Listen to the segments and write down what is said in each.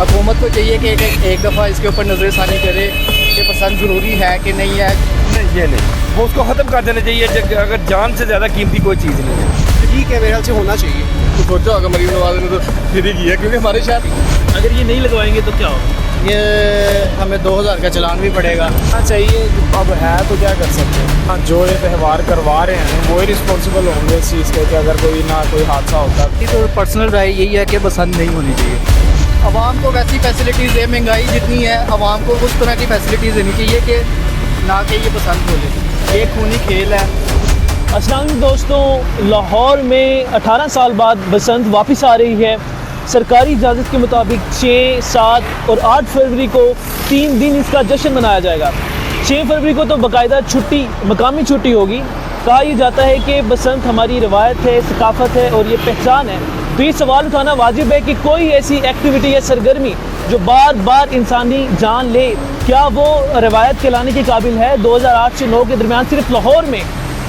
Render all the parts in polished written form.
हुकूमत को चाहिए कि एक दफ़ा इसके ऊपर नज़रसानी करे कि पसंद ज़रूरी है कि नहीं है। नहीं, ये नहीं, वो उसको ख़त्म कर देना चाहिए। अगर जान से ज़्यादा कीमती कोई चीज़ नहीं है। ठीक है, मेरे ख्याल से होना चाहिए। तो सोचा होगा मरीम नवाज ने तो फ्री किया, क्योंकि हमारे शहर अगर ये नहीं लगवाएंगे तो क्या होगा? ये हमें 2000 का चलान भी पड़ेगा। चाहिए, अब है तो क्या कर सकते हैं। हाँ, जो ये त्यौहार करवा रहे हैं वो ही रिस्पॉन्सिबल होंगे इस चीज़ के कि अगर कोई हादसा होता। तो पर्सनल राय यही है कि पसंद नहीं होनी चाहिए। आवाम को वैसी फैसिलिटीज़ है, महंगाई जितनी है आवाम को उस तरह की फैसिलिटीज़ देनी चाहिए कि ना कि ये पसंद हो ले। ये खूनी खेल है। अस्सलाम वालेकुम दोस्तों, लाहौर में 18 साल बाद बसंत वापस आ रही है। सरकारी इजाज़त के मुताबिक 6, 7 और 8 फरवरी को 3 दिन इसका जश्न मनाया जाएगा। 6 फरवरी को तो बाकायदा छुट्टी, मकामी छुट्टी होगी। कहा यह जाता है कि बसंत हमारी रवायत है, सकाफ़त है और ये पहचान है। तो ये सवाल उठाना वाजिब है कि कोई ऐसी एक्टिविटी या सरगर्मी जो बार बार इंसानी जान ले, क्या वो रवायत कहलाने के काबिल है? 2008 से 9 के दरमियान सिर्फ लाहौर में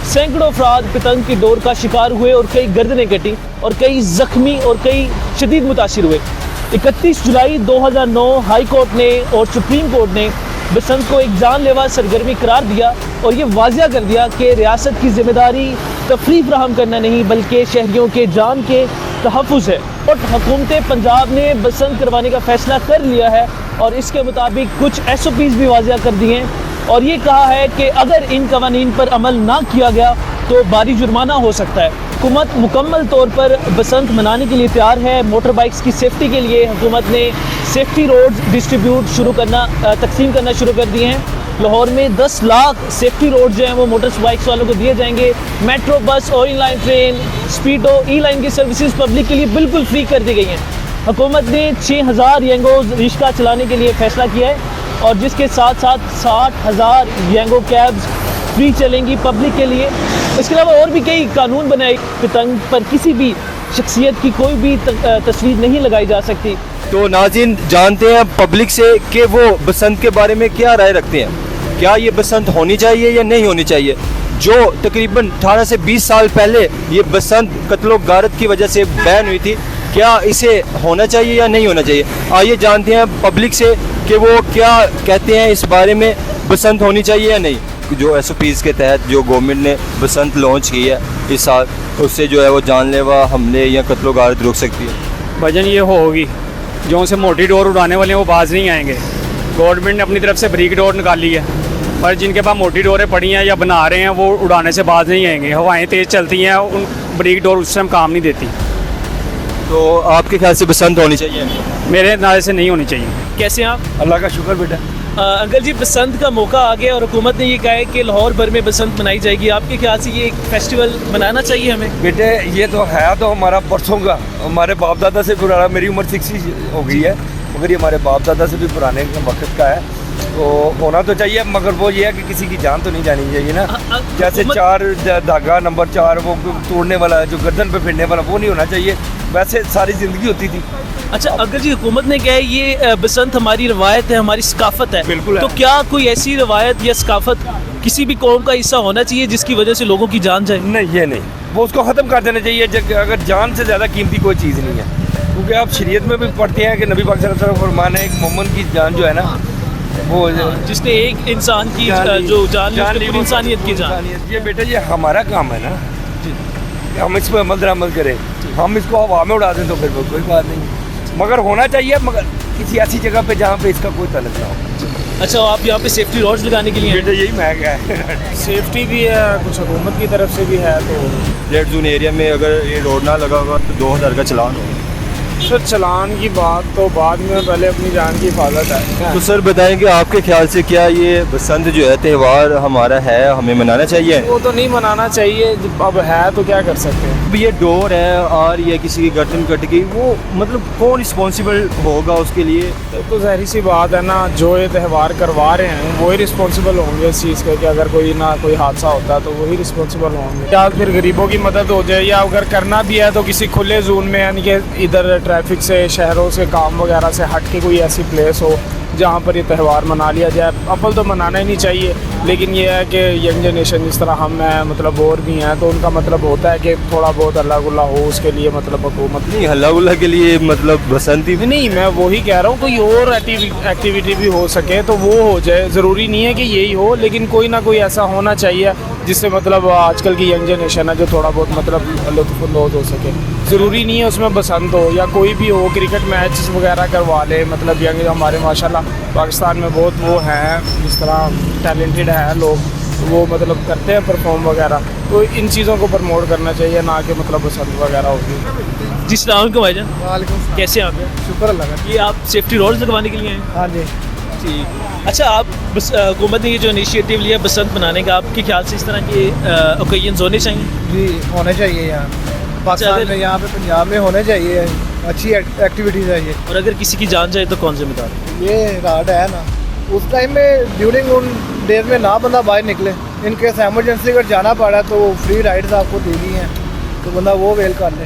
सैकड़ों अफराद पतंग की डोर का शिकार हुए और कई गर्दनें कटी और कई ज़ख्मी और कई शदीद मुतासिर हुए। 31 जुलाई 2009 हाई कोर्ट ने और सुप्रीम कोर्ट ने बसंत को एक जानलेवा सरगर्मी करार दिया और ये वाजिया कर दिया कि रियासत की जिम्मेदारी तफरीह फराहम करना नहीं बल्कि शहरियों के जान के तहफ़्फ़ुज़ है। और हुकूमत पंजाब ने बसंत करवाने का फ़ैसला कर लिया है और इसके मुताबिक कुछ SOPs भी वाजिया कर दिए हैं और ये कहा है कि अगर इन कवानीन पर अमल ना किया गया तो भारी जुर्माना हो सकता है। हुकूमत मुकम्मल तौर पर बसंत मनाने के लिए तैयार है। मोटर बाइक्स की सेफ्टी के लिए हुकूमत ने सेफ्टी रोड्स तकसीम करना शुरू कर दिए हैं। लाहौर में 10 लाख सेफ्टी रोड जो हैं वो मोटर बाइक्स वालों को दिए जाएंगे। मेट्रो, बस और इन line train, Speedo, E line की सर्विसेज पब्लिक के लिए बिल्कुल फ्री कर दी गई हैं। हुकूमत ने 6000 यंगोज रिक्शा चलाने के लिए फ़ैसला किया है और जिसके साथ साथ 60,000 यंगो कैब्स फ्री चलेंगी पब्लिक के लिए। इसके अलावा और भी कई कानून बनाए। पतंग पर किसी भी शख्सियत की कोई भी तस्वीर नहीं लगाई जा सकती। तो नाज़रीन जानते हैं पब्लिक से कि वो बसंत के बारे में क्या राय रखते हैं। क्या ये बसंत होनी चाहिए या नहीं होनी चाहिए? जो तकरीबन 18 से 20 साल पहले ये बसंत कत्लो गारत की वजह से बैन हुई थी, क्या इसे होना चाहिए या नहीं होना चाहिए? आइए जानते हैं पब्लिक से कि वो क्या कहते हैं इस बारे में, बसंत होनी चाहिए या नहीं। जो SOPs के तहत जो गवर्नमेंट ने बसंत लॉन्च की है इस साल, उससे जो है वो जानलेवा हमले या कत्लो गारत रुक सकती है। वजन ये होगी, जो उनसे मोटी डोर उड़ाने वाले हैं वो बाज नहीं आएंगे। गवर्नमेंट ने अपनी तरफ से ब्रीक डोर निकाली है, पर जिनके पास मोटी डोरें पड़ी हैं या बना रहे हैं वो उड़ाने से बाज नहीं आएंगे। हवाएं तेज़ चलती हैं, उन ब्रीक डोर उस टाइम काम नहीं देती। तो आपके ख्याल से बसंत होनी चाहिए? मेरे अंदाजे से नहीं होनी चाहिए। कैसे हैं आप? अल्लाह का शुक्र बेटा। अंकल जी, बसंत का मौका आ गया और हुकूमत ने ये कहा है कि लाहौर भर में बसंत मनाई जाएगी। आपके ख्याल से ये एक फेस्टिवल मनाना चाहिए हमें? बेटे ये तो है तो हमारा परसों का, हमारे बाप दादा से पुराना। मेरी उम्र 60 हो गई है, मगर ये हमारे बाप दादा से भी पुराने वक्त का है, तो होना तो चाहिए। मगर वो ये है कि किसी की जान तो नहीं जानी चाहिए ना। जैसे 4 धागा नंबर 4 वो तोड़ने वाला, जो गर्दन पे फिरने वाला, वो नहीं होना चाहिए। वैसे सारी ज़िंदगी होती थी। अच्छा अगर जी हुकूमत ने कहा है ये बसंत हमारी रवायत है, हमारी सकाफत है, बिल्कुल है। तो क्या कोई ऐसी रवायत या सकाफत किसी भी कौम का हिस्सा होना चाहिए जिसकी वजह से लोगों की जान जाए? नहीं, ये नहीं, वो उसको ख़त्म कर देना चाहिए। अगर जान से ज़्यादा कीमती कोई चीज़ नहीं है, क्योंकि आप शरीयत में भी पढ़ते हैं कि नबी पाक सल्लल्लाहु अलैहि वसल्लम फरमान है, एक मोमिन की जान जो है ना, वो जिसने एक इंसान की जो जान ली, उसने पूरी इंसानियत की जान। ये बेटा ये हमारा काम है ना, हम इस पर अमल करें। हम इसको हवा में उड़ा दें तो फिर कोई बात नहीं, मगर होना चाहिए, मगर किसी ऐसी जगह पे जहाँ पे इसका कोई ताल्लुक ना हो। अच्छा आप यहाँ पे सेफ्टी रोड्स लगाने के लिए बेटा यही महंगा है। सेफ्टी भी है, कुछ हुकूमत की तरफ से भी है। तो रेड जोन एरिया में अगर ये रोड ना लगा होगा तो 2000 का चलान होगा। सर चलान की बात तो बाद में, पहले अपनी जान की हिफाजत है। तो सर बताएंगे आपके ख्याल से क्या ये बसंत जो है त्यौहार हमारा है, हमें मनाना चाहिए? वो तो नहीं मनाना चाहिए, अब है तो क्या कर सकते हैं। अब ये डोर है और ये किसी की गर्दन कट गई, वो मतलब कौन रिस्पॉन्सिबल होगा उसके लिए? तो ज़ाहिर सी बात है ना, जो ये त्यौहार करवा रहे हैं वही रिस्पॉन्सिबल होंगे इस चीज़ के कि अगर कोई हादसा होता है तो वही रिस्पॉन्सिबल होंगे। या फिर गरीबों की मदद हो जाए, या अगर करना भी है तो किसी खुले जोन में, यानी कि इधर ट्रैफिक से, शहरों से, काम वगैरह से हट के कोई ऐसी प्लेस हो जहाँ पर ये त्यौहार मना लिया जाए। अव्वल तो मनाना ही नहीं चाहिए, लेकिन ये है कि यंग जनरेशन जिस तरह हम हैं मतलब और भी हैं, तो उनका मतलब होता है कि थोड़ा बहुत हल्ला गुल्ला हो, उसके लिए मतलब हुकूमत नहीं, हल्ला गुल्ला के लिए मतलब बसंत ही नहीं, मैं वही कह रहा हूँ कोई और एक्टिविटी भी हो सके तो वो हो जाए। ज़रूरी नहीं है कि यही हो, लेकिन कोई ना कोई ऐसा होना चाहिए जिससे मतलब आजकल की यंग जनरेशन है जो थोड़ा बहुत मतलब लुत्फ़अंदोज़ हो सके। ज़रूरी नहीं है उसमें बसंत हो या कोई भी हो, क्रिकेट मैच वगैरह करवा ले। मतलब यंग हमारे माशाल्लाह पाकिस्तान में बहुत वो हैं जिस तरह टैलेंटेड है लोग, वो मतलब करते हैं परफॉर्म वगैरह, तो इन चीज़ों को प्रमोट करना चाहिए, ना कि मतलब बसंत वगैरह होगी। जी सलाम अलैकुम भाईजान, वालेकुम कैसे हैं आप? शुक्र अल्लाह का। ये आप सेफ्टी रोड्स लगवाने के लिए हैं? हाँ जी। ठीक। अच्छा, आप बस हुकूमत ने ये जो इनिशिएटिव लिया बसंत मनाने का, आपके ख्याल से इस तरह के ओकेजन्स होने चाहिए? जी होने चाहिए यहाँ पाकिस्तान में, यहाँ पे पंजाब में होने चाहिए। अच्छी एक्टिविटीज़ है ये। और अगर किसी की जान जाए तो कौन जिम्मेदार है? ये राड है ना, उस टाइम में ड्यूरिंग उन डेज में ना बंदा बाहर निकले, इनकेस एमरजेंसी अगर जाना पड़ा तो फ्री राइड्स आपको दी गई हैं, तो बंदा वो वेल कर ले।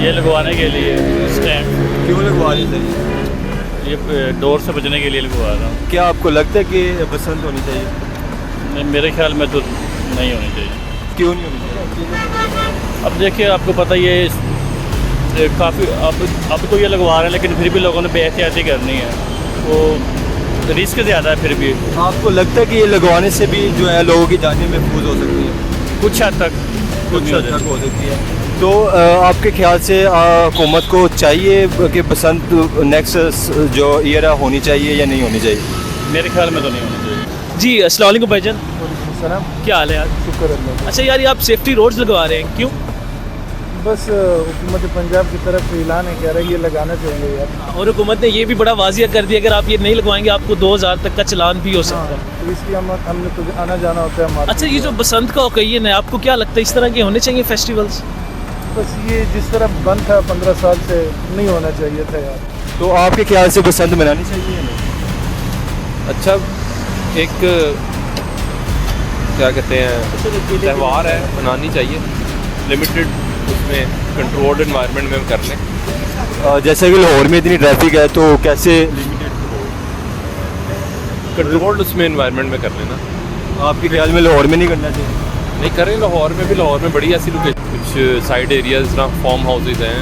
ये लगवाने के लिए स्टैंड, क्यों लगवा रही चाहिए? ये डोर से बचने के लिए लगवा रहा हूँ। क्या आपको लगता है कि बसंत होनी चाहिए? मेरे ख्याल में तो नहीं होनी चाहिए। क्यों नहीं होनी चाहिए? अब देखिए, आपको पता ही है काफ़ी अब तो ये लगवा रहे हैं, लेकिन फिर भी लोगों ने बेहतियाती करनी है, वो रिस्क ज़्यादा है। फिर भी आपको लगता है कि ये लगवाने से भी जो है लोगों की जानें महफूज हो सकती है? कुछ हद तक हो सकती है। तो आपके ख्याल से हुकूमत को चाहिए कि बसंत नेक्स्ट जो ईयर होनी चाहिए या नहीं होनी चाहिए? मेरे ख्याल में तो नहीं होनी चाहिए। जी अस्सलाम वालेकुम भाईजान, क्या हाल है यार? शुक्र अल्लाह। अच्छा यार, ये आप सेफ्टी रोड्स लगवा रहे हैं, क्यों? बस हुकूमत पंजाब की तरफ से ऐलान है, कह रहे हैं ये लगाना चाहिए यार। और हुकूमत ने ये भी बड़ा वाजिया कर दिया, अगर आप ये नहीं लगवाएंगे आपको 2000 तक का चालान भी हो सकता है। तो इसलिए हमने तो आना जाना होता है हमारा। अच्छा, ये जो बसंत का ओकेजन है, आपको क्या लगता है इस तरह के होने चाहिए फेस्टिवल्स? बस ये जिस तरह बंद था 15 साल से, नहीं होना चाहिए था यार। तो आपके ख्याल से बसंत मनानी चाहिए या नहीं? अच्छा, एक क्या कहते हैं त्यौहार है, मनानी चाहिए, लिमिटेड उसमें कंट्रोल्ड एनवायरनमेंट में कर लें। जैसे कि लाहौर में इतनी ट्रैफिक है तो कैसे कंट्रोल्ड उसमें एनवायरनमेंट में कर लेना। आपके ख्याल में लाहौर में नहीं करना चाहिए? नहीं करें, लाहौर में भी, लाहौर में बड़ी ऐसी लोकेशन, कुछ साइड एरियाज ना फार्म हाउसेज हैं,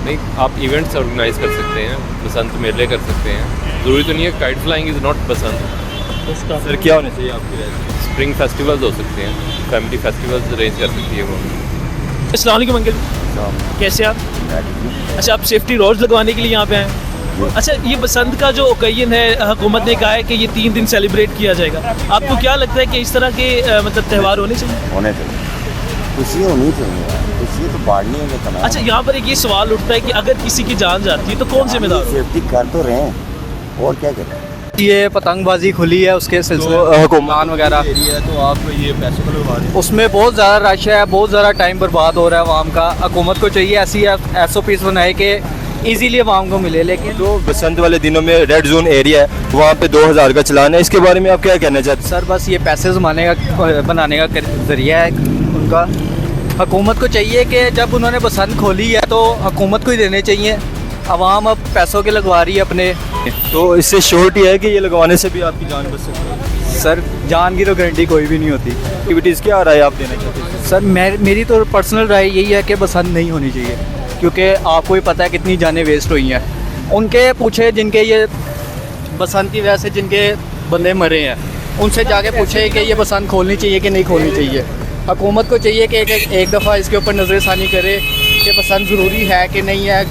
नहीं आप इवेंट्स ऑर्गेनाइज कर सकते हैं, बसंत मेले कर सकते हैं। ज़रूरी तो नहीं है kite flying is not Basant. Sir क्या होना चाहिए आपकी राय से? स्प्रिंग फेस्टिवल्स हो सकते हैं, फैमिली फेस्टिवल्स अरेंज कर सकती है वो। अस्सलाम वालेकुम अंकल, कैसे आप? अच्छा, आप सेफ्टी रोड्स लगवाने के लिए यहाँ पे आए? अच्छा, ये बसंत का जो ओकेजन है, हुकूमत ने कहा है कि ये 3 दिन सेलिब्रेट किया जाएगा, आपको क्या लगता है कि इस तरह के मतलब त्यौहार होने चाहिए? होने चाहिए, खुशी होनी चाहिए, खुशी तो बांटनी है तमाम। अच्छा, यहाँ पर एक ये सवाल उठता है कि अगर किसी की जान जाती है तो कौन जिम्मेदार होगा? सेफ्टी कर तो रहे हैं और क्या करें। ये पतंगबाजी खुली है, उसके सिलसिले हुकूमत वगैरह, एरिया है तो आप ये पैसे को लगवा रहे हैं। उसमें बहुत ज़्यादा रश है, बहुत ज़्यादा टाइम बर्बाद हो रहा है आवाम का। हुकूमत को चाहिए ऐसी SOPs बनाए कि इजीली आवाम को मिले। लेकिन तो बसंत वाले दिनों में रेड जोन एरिया है, वहाँ पे 2000 का चलान है, इसके बारे में आप क्या कहना चाहते हैं? सर बस ये पैसे बनाने का जरिया है उनका। हुकूमत को चाहिए कि जब उन्होंने बसंत खोली है तो हुकूमत को ही देने चाहिए। आवाम अब पैसों के लगवा रही है अपने, तो इससे श्योरिटी है कि ये लगवाने से भी आपकी जान बच सकती है? सर जान की तो गारंटी कोई भी नहीं होती। एक्टिविटीज़ क्या राय आप देना चाहते हैं? सर मेरी तो पर्सनल राय यही है कि बसंत नहीं होनी चाहिए, क्योंकि आपको ही पता है कितनी जानें वेस्ट हुई हैं। उनके पूछे जिनके ये बसंत की वजह से जिनके बंदे मरे हैं, उनसे जाके पूछे कि ये बसंत खोलनी चाहिए कि नहीं खोलनी चाहिए। हुकूमत को चाहिए कि एक दफ़ा इसके ऊपर नज़रसानी करे कि बसंत ज़रूरी है कि नहीं है।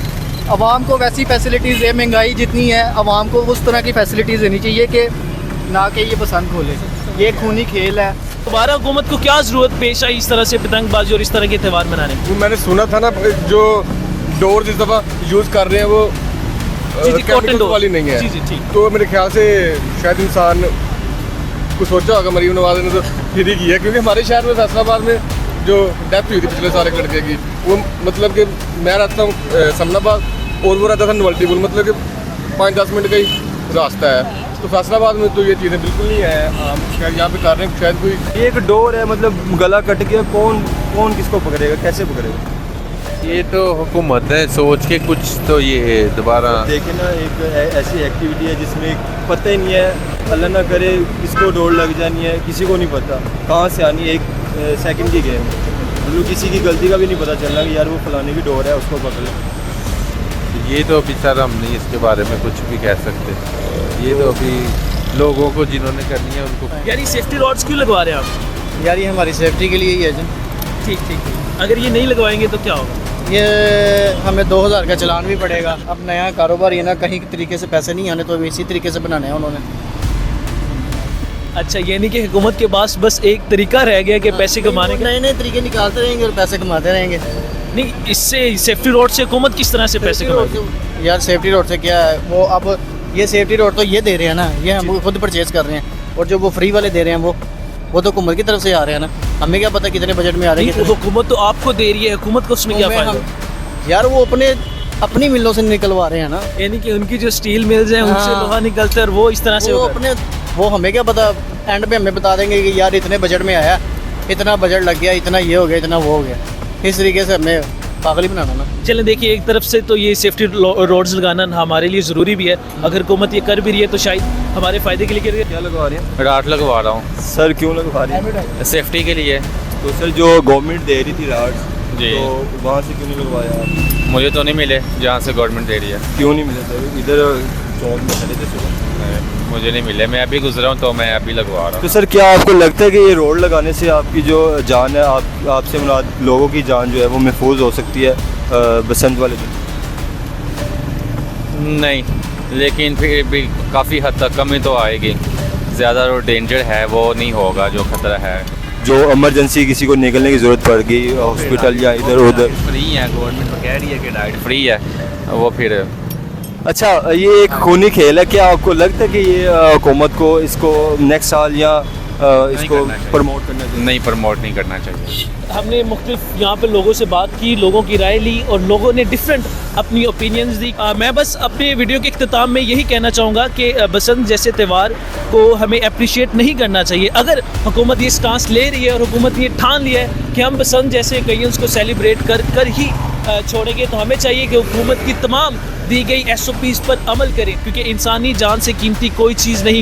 आवाम को वैसी फैसिलिटीज़ दे, महंगाई जितनी है आवाम को उस तरह की फैसिलिटीज़ देनी चाहिए कि ना कि ये बसंत खोले। ये खूनी खेल है। दोबारा हुकूमत को क्या ज़रूरत पेश आई इस तरह से पतंगबाजी और इस तरह के त्यौहार मनाने में? वो मैंने सुना था ना, जो डोर इस दफ़ा यूज़ कर रहे हैं वो कॉटन डोर वाली नहीं है। जी ठीक। तो मेरे ख्याल से शायद इंसान कुछ सोचा होगा मरीम नवाज ने तो फिर ही किया, क्योंकि हमारे शहर में फैसलाबाद में जो डेथ हुई थी पिछले साल एक लड़के की, वो मतलब कि मैं रहता हूँ समनाबाद और वो रहता था नवल्टीपुल, मतलब कि 5-10 मिनट का ही रास्ता है। तो फैसलाबाद में तो ये चीज़ें बिल्कुल नहीं है। हम शायद यहाँ पे कर रहे हैं, शायद कोई एक डोर है, मतलब गला कट गया, कौन किसको पकड़ेगा, कैसे पकड़ेगा? ये तो हुकूमत है, सोच के कुछ तो ये दोबारा देखे ना, एक ऐसी एक्टिविटी है जिसमें पता ही नहीं है, अल्लाह ना करे किसको डोर लग जानी है, किसी को नहीं पता कहाँ से आनी है। एक सेकंड की गेम, मतलब किसी की गलती का भी नहीं पता चल रहा कि यार वो फलाने की डोर है, उसको पकड़ लो। ये तो अभी सर हम नहीं इसके बारे में कुछ भी कह सकते। ये तो अभी लोगों को जिन्होंने करनी है उनको। यार ये सेफ्टी रॉड्स क्यों लगवा रहे हैं आप? यार ये हमारी सेफ्टी के लिए ही है जी। ठीक ठीक, अगर ये नहीं लगवाएंगे तो क्या होगा? ये हमें 2000 का चलान भी पड़ेगा। अब नया कारोबार ये ना, कहीं तरीके से पैसे नहीं आने, तो इसी तरीके से बनाने हैं उन्होंने। अच्छा, यानी कि हुकूमत के पास बस एक तरीका रह गया कि पैसे कमाने का। नए नए तरीके निकालते रहेंगे और पैसे कमाते रहेंगे। नहीं, इससे सेफ्टी रोड से हुकूमत किस तरह से पैसे कमाएगी? यार सेफ्टी रोड से क्या है, वो अब ये सेफ्टी रोड तो ये दे रहे हैं ना, ये हम खुद परचेज कर रहे हैं, और जो वो फ्री वाले दे रहे हैं वो तो हुकूमत की तरफ से आ रहे हैं ना। हमें क्या पता कितने बजट में आ रहे हैं। हुकूमत तो आपको दे रही है, हुकूमत को उसमें क्या फायदा? यार वो अपनी मिलों से निकलवा रहे हैं ना। यानी कि उनकी जो स्टील मिल्स हैं उनसे लोहा निकलता है और वो इस तरह से वो हमें क्या पता, एंड पे हमें बता देंगे कि यार इतने बजट में आया, इतना बजट लग गया, इतना ये हो गया, इतना वो हो गया। इस तरीके से हमें पागल ही बनाना ना। चलें, देखिए, एक तरफ से तो ये सेफ्टी रोड्स लगाना हमारे लिए ज़रूरी भी है। अगर हुकूमत ये कर भी रही है तो शायद हमारे फ़ायदे के लिए। क्या लगवा रही है? राट लगवा रहा हूँ सर। क्यों लगवा रही है? सेफ्टी के लिए। तो सर जो गवर्नमेंट दे रही थी राट जी, तो वहाँ से क्यों नहीं लगवाया आप? मुझे तो नहीं मिले जहाँ से गवर्नमेंट दे रही है। क्यों नहीं मिले सर? इधर चौक में खड़े थे सुबह। मुझे नहीं मिले, मैं अभी गुजरा हूँ तो मैं अभी लगवा रहा हूँ। तो सर क्या आपको लगता है कि ये रोड लगाने से आपकी जो जान है, आपसे मुराद लोगों की जान जो है वो महफूज हो सकती है बसंत वाले दिन? नहीं, लेकिन फिर भी काफ़ी हद तक कमी तो आएगी। ज़्यादा जो डेंजर है वो नहीं होगा, जो खतरा है। जो इमरजेंसी किसी को निकलने की ज़रूरत पड़ गई हॉस्पिटल या इधर उधर, फ्री है, गवर्नमेंट तो कह रही है कि डाइट फ्री है, वो फिर। अच्छा, ये एक खूनी खेल है। क्या आपको लगता है कि ये हुकूमत को इसको नेक्स्ट साल या इसको प्रमोट करना चाहिए? नहीं, प्रमोट नहीं करना चाहिए। हमने मुख्तलिफ यहाँ पे लोगों से बात की, लोगों की राय ली और लोगों ने डिफरेंट अपनी ओपिनियंस दी। मैं बस अपने वीडियो के इख्तिताम में यही कहना चाहूँगा कि बसंत जैसे त्यौहार को हमें अप्रिशिएट नहीं करना चाहिए। अगर हुकूमत ये स्टांस ले रही है और हुकूमत ये ठान लिया है कि हम बसंत जैसे ओकेजन्स को सेलिब्रेट कर ही छोड़ेंगे, तो हमें चाहिए कि हुकूमत की तमाम दी गई SOPs पर अमल करें, क्योंकि इंसानी जान से कीमती कोई चीज़ नहीं